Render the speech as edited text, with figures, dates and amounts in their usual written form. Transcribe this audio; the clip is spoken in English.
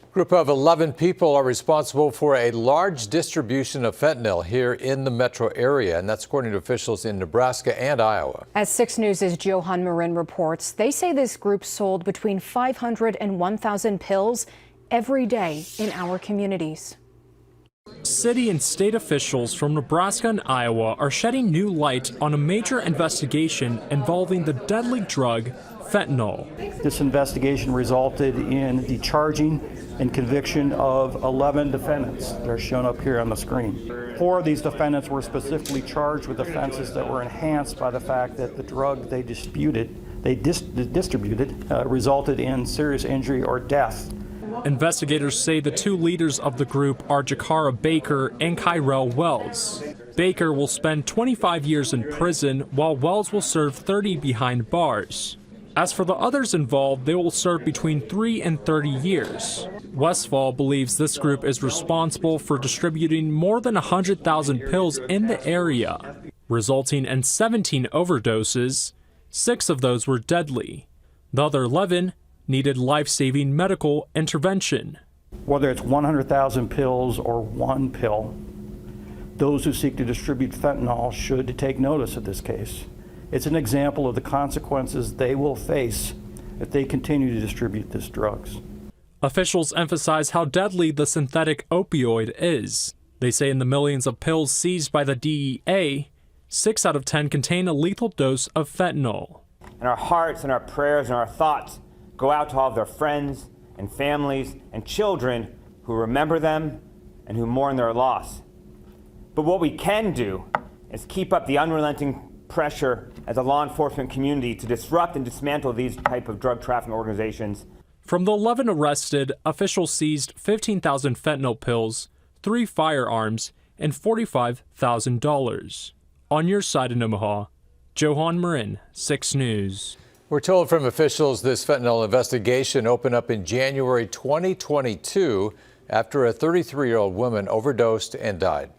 A group of 11 people are responsible for a large distribution of fentanyl here in the metro area, and that's according to officials in Nebraska and Iowa. As 6 News' Johan Marin reports, they say this group sold between 500 and 1,000 pills every day in our communities. City and state officials from Nebraska and Iowa are shedding new light on a major investigation involving the deadly drug fentanyl. This investigation resulted in the charging and conviction of 11 defendants. They're shown up here on the screen. 4 of these defendants were specifically charged with offenses that were enhanced by the fact that the drug they distributed resulted in serious injury or death. Investigators say the 2 leaders of the group are Jakara Baker and Kyrell Wells. Baker will spend 25 years in prison, while Wells will serve 30 behind bars. As for the others involved, they will serve between 3 and 30 years. Westfall believes this group is responsible for distributing more than 100,000 pills in the area, resulting in 17 overdoses. 6 of those were deadly. The other 11 needed life-saving medical intervention. Whether it's 100,000 pills or 1 pill, those who seek to distribute fentanyl should take notice of this case. It's an example of the consequences they will face if they continue to distribute these drugs. Officials emphasize how deadly the synthetic opioid is. They say in the millions of pills seized by the DEA, 6 out of 10 contain a lethal dose of fentanyl. And our hearts and our prayers and our thoughts go out to all of their friends and families and children who remember them and who mourn their loss. But what we can do is keep up the unrelenting pressure as a law enforcement community to disrupt and dismantle these type of drug trafficking organizations. From the 11 arrested, officials seized 15,000 fentanyl pills, 3 firearms, and $45,000. On your side in Omaha, Johan Marin, 6 News. We're told from officials this fentanyl investigation opened up in January 2022 after a 33-year-old woman overdosed and died.